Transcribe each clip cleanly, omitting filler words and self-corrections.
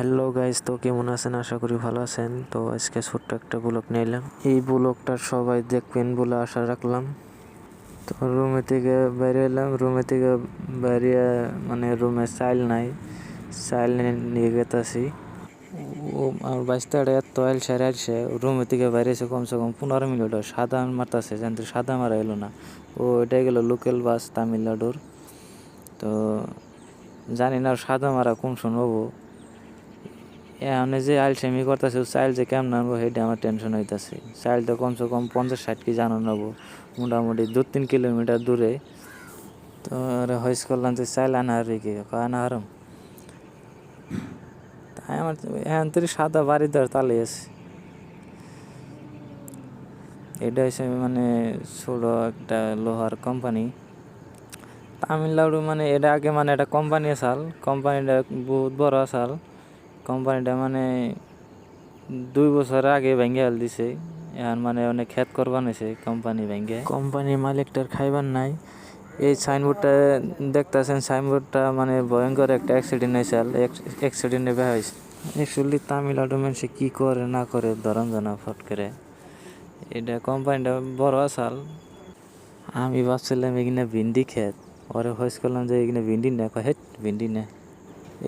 Hello guys, তো কেমন আছেন? আশা করি ভালো আছেন। তো আজকে ছোট্ট একটা ব্লগ নিলাম। এই ব্লগটা সবাই দেখবেন বলে আশা রাখলাম। তো রুমে থেকে বেরিয়ে মানে রুমে চাইল নাই, চাইল নিয়ে গেতাছি। আমার বাচ্চাটা এত আইলসে রুমে থেকে বেরিয়েছে কমসে কম 15 মিনিট। সাদা মারতাছে, জানতে সাদা মারা এলো না। এটাই গেল লোকাল বাস তামিলনাড়ুর। তো জানি না সাদা মারা কোন শুনবো। এখন যে আলসেমি করতেছে চাইল যে কেমন আনবো সেটা আমার টেনশন হইতেছে। চাইল তো কমসে কম 50-60 কেজি নেবো, মোটামুটি 2-3 কিলোমিটার দূরে। তো হয়েস করলাম যে চাইল আনা আর কি আনা হারম। তাই আমার এখন তো সাদা বাড়ি দেওয়ার তালে আছে। এটা হচ্ছে মানে ছোটো একটা লোহার কোম্পানি তামিলনাড়ু। মানে এটা আগে মানে একটা কোম্পানি আসাল, কোম্পানিটা বহুত বড় আসাল। কোম্পানিটা মানে 2 বছর আগে ভেঙে ফেল দিছে। এখন মানে অনেক খেত করবার নিছে কোম্পানি ভেঙে। কোম্পানির মালিকটার খাইবার নাই। এই সাইনবোর্ডটা দেখতেছেন, সাইনবোর্ডটা মানে ভয়ঙ্কর একটা অ্যাক্সিডেন্ট হয়েছে। অ্যাক্সিডেন্টে বের হয়েছে। অ্যাকচুয়ালি তামিলনাড়ু মানুষ কি করে না করে ধরন জানা ফট করে। এটা কোম্পানিটা বড় আসাল। আমি ভাবছিলাম এখানে ভিন্ডি খেত, পরে হয়েস করলাম যে এখানে ভিন্ডি না, হেট ভিন্ডি না।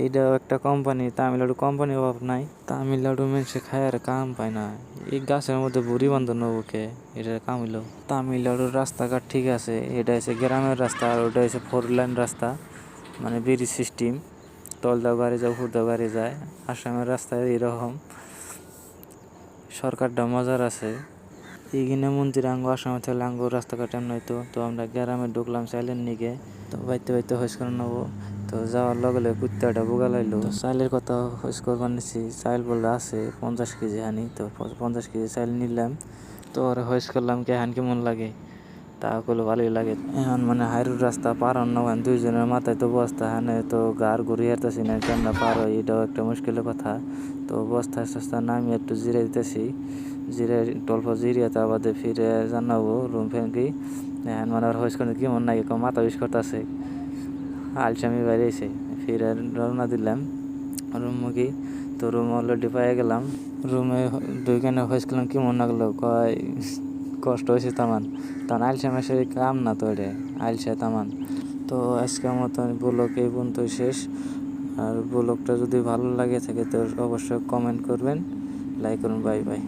এইটাও একটা কোম্পানি, তামিলনাড়ু কোম্পানির অভাব নাই। তামিলনাড়ু মানুষে খায় আর কাম পায় না। এই গাছের মধ্যে বুড়ি বান্ধব নবুকে এটা কাম হইল। তামিলনাড়ুর রাস্তাঘাট ঠিক আছে, এটা হচ্ছে গ্রামের রাস্তা আর ওটা হচ্ছে 4 লেন রাস্তা, মানে ব্রিজ সিস্টেম। তলদাও গাড়ি যায়, উপরদাও গাড়ি যায়। আসামের রাস্তায় এরকম। সরকারটা মজার আছে। এইখানে মন্দির আঙ্গ আসামে থাকলে আঙ্গ রাস্তাঘাট এমন হইতো। তো আমরা গ্রামে ঢুকলাম চাইলের নিকে। তো বাইতে হইস করে নেবো। তো যাওয়ার লগে লগে কুত্তাটা বোগা লাইলো। তো চাইলের কথা হইস করবার নিছি। চাইল বলে আছে 50 কেজি হানি। তো 50 কেজি চাইল নিলাম। তো ওরা হইস করলাম হান কেমন লাগে। তা করলে ভালোই লাগে। এখন মানে হাইরোড রাস্তা পার হন না, দুইজনের মাথায় তো বস্তা, হানে তো গার ঘুরিয়ে আসতেছি না, কেমন পার হয় এটাও একটা মুশকিলের কথা। তো বস্তা সস্তা নামি একটু জিরে দিতেছি, জিরে টল্প জিরিয়া তা বাদে ফিরে জানাবো রুম ফ্যাঙ্কি। এখন মানে আর হইস করে কি মন নাই, মাথা উইস করতেছে, আলসামি বাইরেছে। ফিরে রওনা দিলাম রুমুখী। তো রুম অলরেডি পেয়ে গেলাম। রুমে দুইখানে হইস করলাম কি মন লাগলো, কয় কষ্ট হয়েছে তামান। তখন আলসা মেসে কাম না তো এটা আলসা তামান। তো আজকের মতন ব্লগ এই পর্যন্ত শেষ। আর ব্লগটা যদি ভালো লাগে থাকে তো অবশ্যই কমেন্ট করবেন, লাইক করুন। Bye bye.